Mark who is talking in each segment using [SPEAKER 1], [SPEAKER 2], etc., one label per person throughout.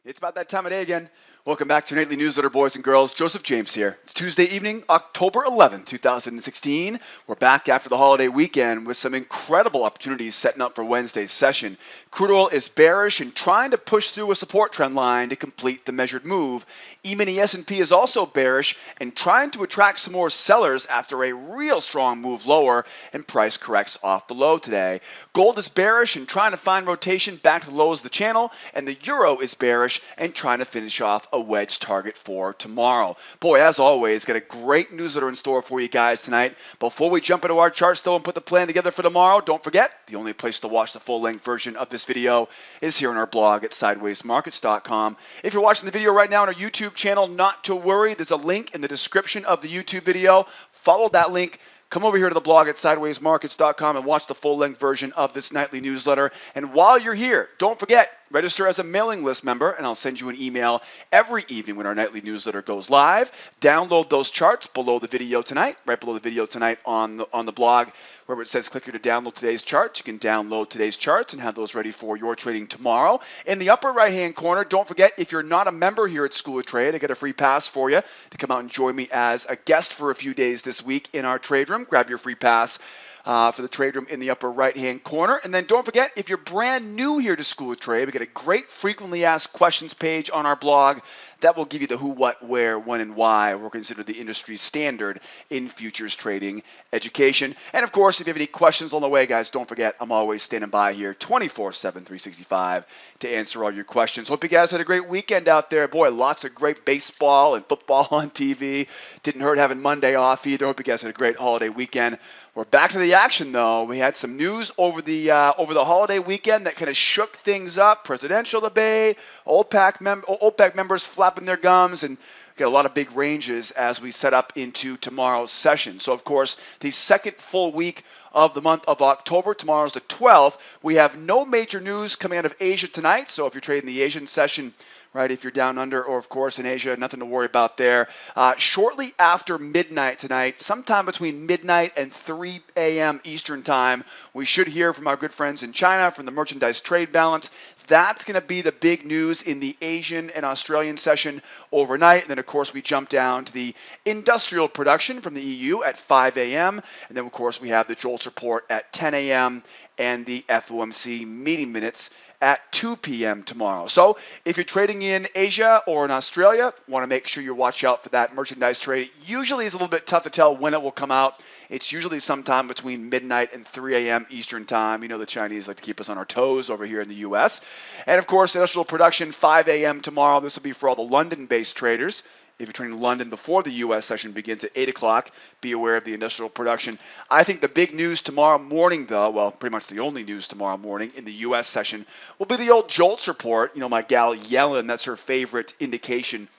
[SPEAKER 1] It's about that time of day again. Welcome back to your nightly newsletter, boys and girls. Joseph James here. It's Tuesday evening, October 11th, 2016. We're back after the holiday weekend with some incredible opportunities setting up for Wednesday's session. Crude oil is bearish and trying to push through a support trend line to complete the measured move. E-mini S&P is also bearish and trying to attract some more sellers after a real strong move lower and price corrects off the low today. Gold is bearish and trying to find rotation back to the lows of the channel, and the euro is bearish and trying to finish off a wedge target for tomorrow. Boy, as always, got a great newsletter in store for you guys tonight. Before we jump into our charts though and put the plan together for tomorrow, don't forget, the only place to watch the full-length version of this video is here on our blog at sidewaysmarkets.com. If you're watching the video right now on our YouTube channel, not to worry, there's a link in the description of the YouTube video. Follow that link. Come over here to the blog at sidewaysmarkets.com and watch the full-length version of this nightly newsletter. And while you're here, don't forget, register as a mailing list member, and I'll send you an email every evening when our nightly newsletter goes live. Download those charts below the video tonight, right below the video tonight on the blog, where it says click here to download today's charts. You can download today's charts and have those ready for your trading tomorrow. In the upper right-hand corner, don't forget, if you're not a member here at School of Trade, I got a free pass for you to come out and join me as a guest for a few days this week in our trade room. Grab your free pass for the trade room in the upper right-hand corner. And then don't forget, if you're brand new here to School of Trade, we got a great frequently asked questions page on our blog that will give you the who, what, where, when, and why. We're considered the industry standard in futures trading education. And of course, if you have any questions on the way, guys, don't forget, I'm always standing by here 24/7, 365 to answer all your questions. Hope you guys had a great weekend out there. Boy, lots of great baseball and football on TV. Didn't hurt having Monday off either. Hope you guys had a great holiday weekend. We're back to the action, though. We had some news over the holiday weekend that kind of shook things up. Presidential debate, OPEC members flapping their gums, and got a lot of big ranges as we set up into tomorrow's session. So, of course, the second full week of the month of October. Tomorrow's the 12th. We have no major news coming out of Asia tonight. So if you're trading the Asian session, right, if you're down under or, of course, in Asia, nothing to worry about there. Shortly after midnight tonight, sometime between midnight and 3 a.m. Eastern time, we should hear from our good friends in China from the merchandise trade balance. That's going to be the big news in the Asian and Australian session overnight. And then, of course, we jump down to the industrial production from the EU at 5 a.m. And then, of course, we have the JOLTS report at 10 a.m. and the FOMC meeting minutes at 2 p.m. tomorrow. So if you're trading in Asia or in Australia, want to make sure you watch out for that merchandise trade. It usually is a little bit tough to tell when it will come out. It's usually sometime between midnight and 3 a.m. Eastern time. You know the Chinese like to keep us on our toes over here in the U.S. And, of course, industrial production, 5 a.m. tomorrow. This will be for all the London-based traders. If you're trading London before the U.S. session begins at 8 o'clock, be aware of the industrial production. I think the big news tomorrow morning, though, well, pretty much the only news tomorrow morning in the U.S. session, will be the old JOLTS report. You know, my gal Yellen, that's her favorite indication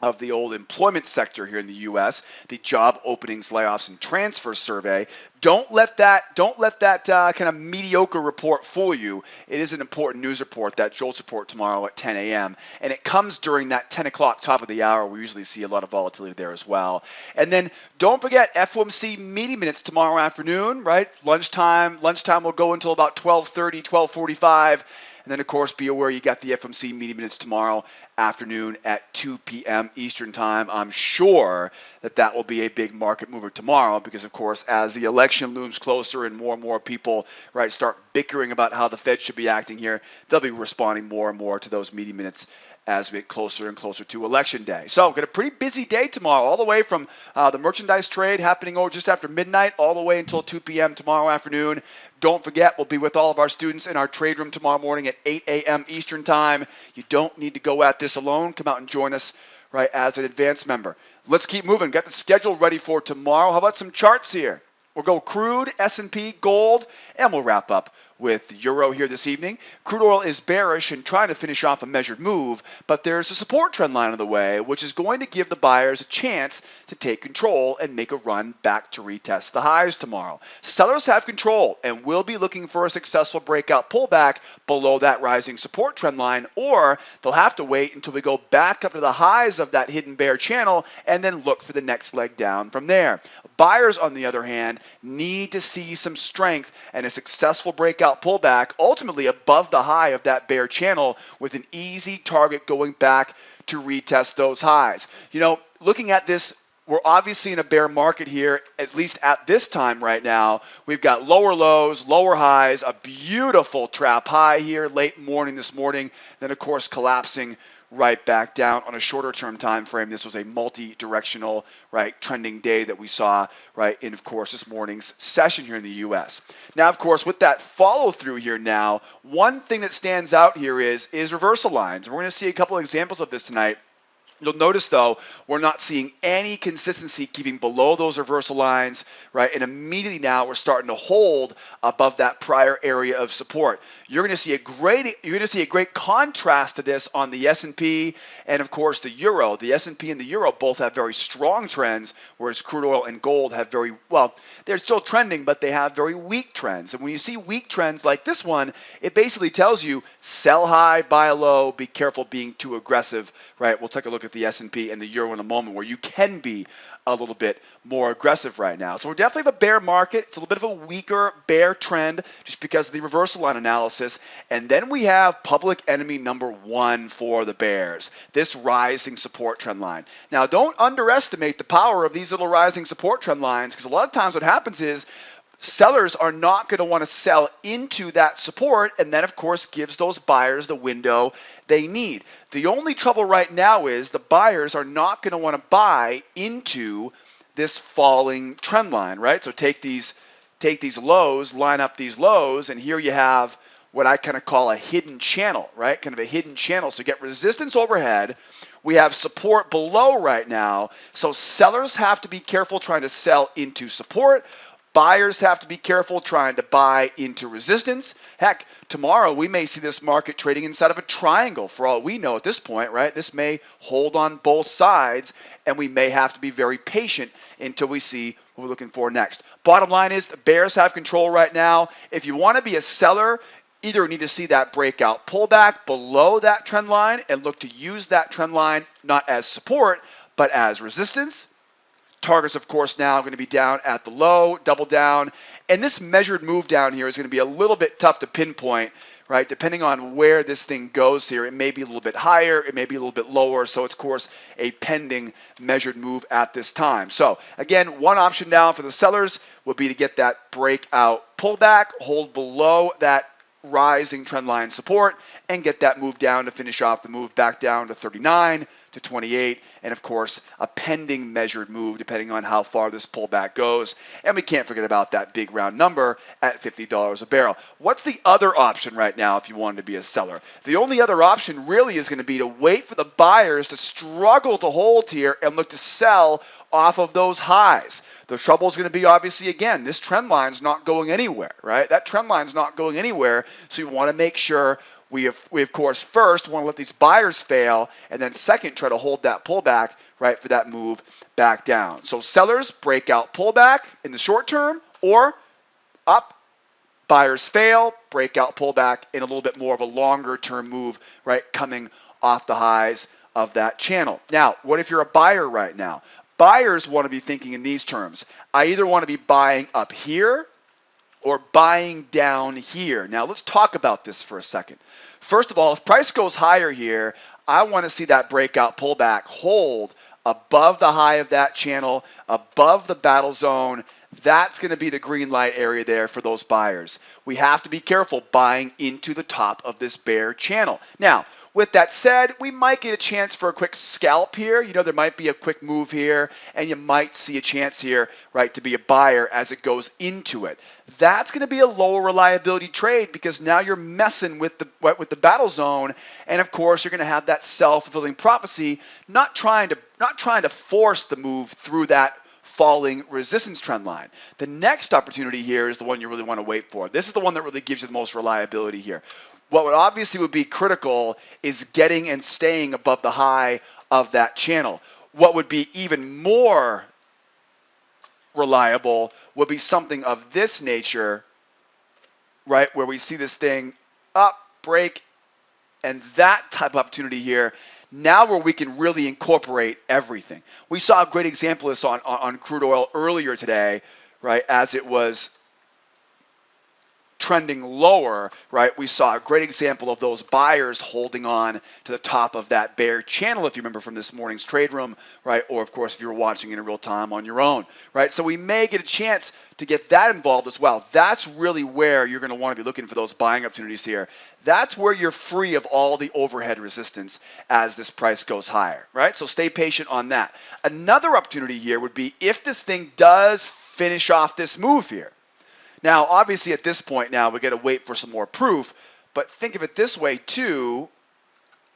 [SPEAKER 1] of the old employment sector here in the U.S., the job openings, layoffs, and transfer survey. Don't let that kind of mediocre report fool you. It is an important news report, that JOLTS report tomorrow at 10 a.m. And it comes during that 10 o'clock top of the hour. We usually see a lot of volatility there as well. And then don't forget FOMC meeting minutes tomorrow afternoon, right? Lunchtime will go until about 12:30, 12:45. And then, of course, be aware you got the FOMC meeting minutes tomorrow afternoon at 2 p.m. Eastern time. I'm sure that will be a big market mover tomorrow because, of course, as the election looms closer and more people, right, start bickering about how the Fed should be acting here, they'll be responding more and more to those meeting minutes as we get closer and closer to Election Day. So we've got a pretty busy day tomorrow, all the way from the merchandise trade happening over just after midnight all the way until 2 p.m. tomorrow afternoon. Don't forget, we'll be with all of our students in our trade room tomorrow morning at 8 a.m. Eastern time. You don't need to go at this alone. Come out and join us, right, as an advanced member. Let's keep moving. Got the schedule ready for tomorrow. How about some charts here? We'll go crude, S&P, gold, and we'll wrap up with euro here this evening. Crude oil is bearish and trying to finish off a measured move, but there's a support trend line on the way, which is going to give the buyers a chance to take control and make a run back to retest the highs tomorrow. Sellers have control and will be looking for a successful breakout pullback below that rising support trend line, or they'll have to wait until we go back up to the highs of that hidden bear channel and then look for the next leg down from there. Buyers, on the other hand, need to see some strength and a successful breakout breakout pullback, ultimately above the high of that bear channel with an easy target going back to retest those highs. Looking at this, we're obviously in a bear market here, at least at this time right now. We've got lower lows, lower highs, a beautiful trap high here late morning this morning, then of course collapsing right back down on a shorter term time frame. This was a multi-directional, trending day that we saw, in, of course, this morning's session here in the U.S. Now, of course, with that follow through here now, one thing that stands out here is reversal lines. We're going to see a couple of examples of this tonight. You'll notice, though, we're not seeing any consistency keeping below those reversal lines, and immediately now we're starting to hold above that prior area of support. You're going to see a great contrast to this on the S&P and, of course, the euro. The S&P and the euro both have very strong trends, whereas crude oil and gold have they're still trending, but they have very weak trends. And when you see weak trends like this one, it basically tells you sell high, buy low, be careful being too aggressive, We'll take a look at the S&P and the euro in a moment where you can be a little bit more aggressive right now. So we're definitely have a bear market. It's a little bit of a weaker bear trend just because of the reversal line analysis. And then we have public enemy number one for the bears, this rising support trend line. Now, don't underestimate the power of these little rising support trend lines, because a lot of times what happens is sellers are not going to want to sell into that support, and that, of course, gives those buyers the window they need. The only trouble right now is the buyers are not going to want to buy into this falling trend line, So take these lows, line up these lows, and here you have what I kind of call a hidden channel, Kind of a hidden channel. So get resistance overhead. We have support below right now. So sellers have to be careful trying to sell into support. Buyers have to be careful trying to buy into resistance. Heck, tomorrow we may see this market trading inside of a triangle for all we know at this point, This may hold on both sides, and we may have to be very patient until we see what we're looking for next. Bottom line is the bears have control right now. If you want to be a seller, either you need to see that breakout pullback below that trend line and look to use that trend line not as support, but as resistance. Targets, of course, now going to be down at the low, double down. And this measured move down here is going to be a little bit tough to pinpoint, Depending on where this thing goes here, it may be a little bit higher, it may be a little bit lower. So it's, of course, a pending measured move at this time. So, again, one option now for the sellers would be to get that breakout pullback, hold below that rising trend line support, and get that move down to finish off the move back down to 39 to 28, and of course a pending measured move depending on how far this pullback goes. And we can't forget about that big round number at $50 a barrel. What's the other option right now if you wanted to be a seller? The only other option really is going to be to wait for the buyers to struggle to hold here and look to sell off of those highs. The trouble is going to be, obviously, again, this trend line is not going anywhere, That trend line is not going anywhere, so you want to make sure we of course, first want to let these buyers fail, and then second, try to hold that pullback, for that move back down. So sellers, breakout pullback in the short term, or up, buyers fail, breakout pullback in a little bit more of a longer term move, coming off the highs of that channel. Now, what if you're a buyer right now? Buyers want to be thinking in these terms. I either want to be buying up here or buying down here. Now, let's talk about this for a second. First of all, if price goes higher here, I want to see that breakout pullback hold above the high of that channel, above the battle zone. That's going to be the green light area there for those buyers. We have to be careful buying into the top of this bear channel. Now, with that said, we might get a chance for a quick scalp here. There might be a quick move here, and you might see a chance here, to be a buyer as it goes into it. That's going to be a lower reliability trade because now you're messing with the battle zone, and of course you're going to have that self-fulfilling prophecy, not trying to force the move through that falling resistance trend line. The next opportunity here is the one you really want to wait for. This is the one that really gives you the most reliability here. What would be critical is getting and staying above the high of that channel. What would be even more reliable would be something of this nature, where we see this thing up, break, and that type of opportunity here. Now where we can really incorporate everything. We saw a great example of this on crude oil earlier today, as it was trending lower, right, we saw a great example of those buyers holding on to the top of that bear channel, if you remember from this morning's trade room, right, or of course if you're watching in real time on your own, right? So we may get a chance to get that involved as well. That's really where you're going to want to be looking for those buying opportunities here. That's where you're free of all the overhead resistance as this price goes higher, right? So stay patient on that. Another opportunity here would be if this thing does finish off this move here. Now, obviously, at this point now, we got to wait for some more proof, but think of it this way too,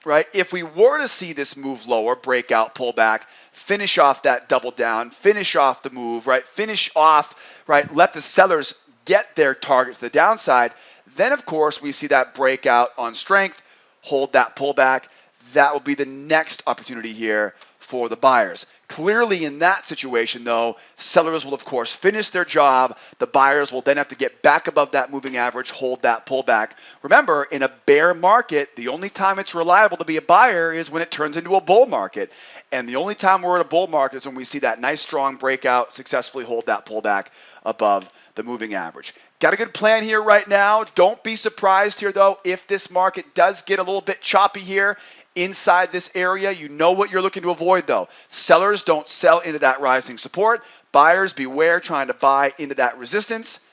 [SPEAKER 1] right? If we were to see this move lower, breakout, pullback, finish off that double down, finish off the move, right? Finish off, right? Let the sellers get their target to the downside. Then, of course, we see that breakout on strength, hold that pullback. That will be the next opportunity here for the buyers. Clearly in that situation though, sellers will of course finish their job. The buyers will then have to get back above that moving average, hold that pullback. Remember, in a bear market, the only time it's reliable to be a buyer is when it turns into a bull market. And the only time we're in a bull market is when we see that nice strong breakout, successfully hold that pullback above the moving average. Got a good plan here right now. Don't be surprised here though if this market does get a little bit choppy here inside this area. You know what you're looking to avoid though. Sellers don't sell into that rising support. Buyers beware trying to buy into that resistance.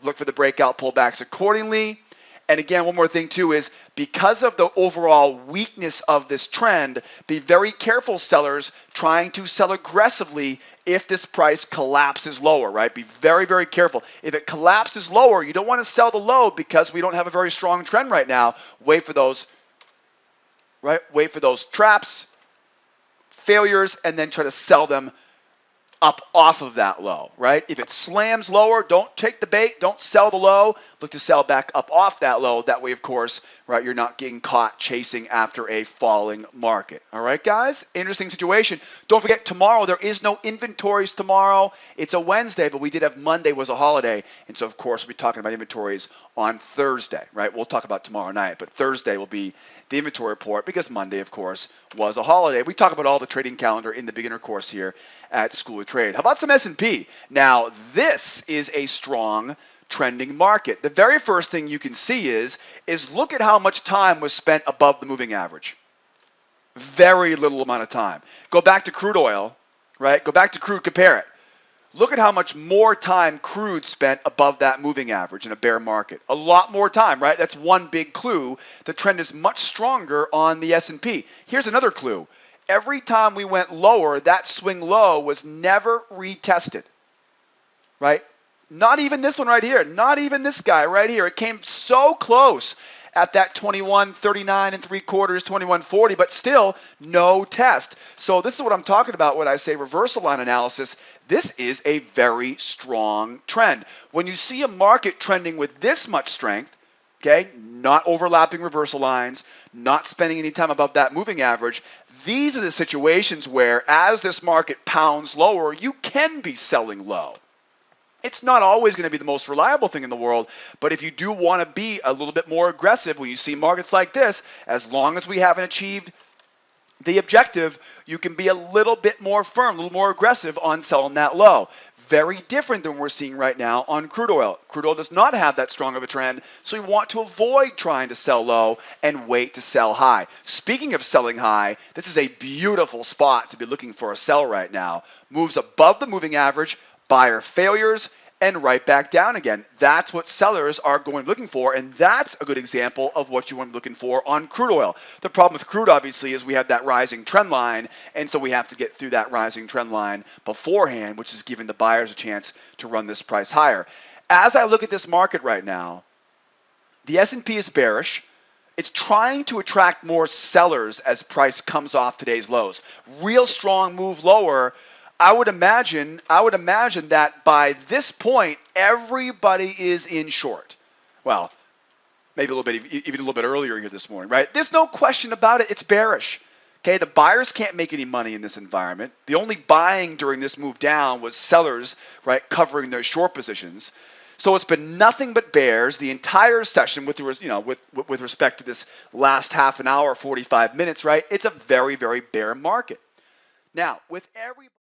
[SPEAKER 1] Look for the breakout pullbacks accordingly. And again, one more thing too is because of the overall weakness of this trend, be very careful sellers trying to sell aggressively if this price collapses lower, right? Be very, very careful. If it collapses lower, you don't want to sell the low because we don't have a very strong trend right now. Wait for those, right? Wait for those traps, failures, and then try to sell them up off of that low, right? If it slams lower, don't take the bait, don't sell the low, look to sell back up off that low. That way, of course, right, you're not getting caught chasing after a falling market. All right, guys? Interesting situation. Don't forget, tomorrow, there is no inventories tomorrow. It's a Wednesday, but we did have Monday was a holiday. And so, of course, we'll be talking about inventories on Thursday, right? We'll talk about tomorrow night, but Thursday will be the inventory report because Monday, of course, was a holiday. We talk about all the trading calendar in the beginner course here at School of Trade. How about some S&P? Now, this is a strong trending market. The very first thing you can see is look at how much time was spent above the moving average. Very little amount of time. Go back to crude oil, right? Go back to crude, compare it. Look at how much more time crude spent above that moving average in a bear market. A lot more time, right? That's one big clue. The trend is much stronger on the S&P. Here's another clue. Every time we went lower, that swing low was never retested, right? Not even this one right here. Not even this guy right here. It came so close at that 21.39 and 3/4, 21.40, but still no test. So this is what I'm talking about when I say reversal line analysis. This is a very strong trend. When you see a market trending with this much strength, okay, not overlapping reversal lines, not spending any time above that moving average, these are the situations where as this market pounds lower, you can be selling low. It's not always going to be the most reliable thing in the world, but if you do want to be a little bit more aggressive when you see markets like this, as long as we haven't achieved the objective, you can be a little bit more firm, a little more aggressive on selling that low. Very different than we're seeing right now on crude oil. Crude oil does not have that strong of a trend, so we want to avoid trying to sell low and wait to sell high. Speaking of selling high, this is a beautiful spot to be looking for a sell right now. Moves above the moving average, buyer failures, and right back down again. That's what sellers are going looking for, and that's a good example of what you want to be looking for on crude oil. The problem with crude, obviously, is we have that rising trend line, and so we have to get through that rising trend line beforehand, which is giving the buyers a chance to run this price higher. As I look at this market right now, the S&P is bearish. It's trying to attract more sellers as price comes off today's lows. Real strong move lower. I would imagine that by this point, everybody is in short. Well, maybe a little bit, even a little bit earlier here this morning, right? There's no question about it. It's bearish. Okay, the buyers can't make any money in this environment. The only buying during this move down was sellers, right, covering their short positions. So it's been nothing but bears the entire session with respect to this last half an hour, 45 minutes, right? It's a very, very bear market. Now, with every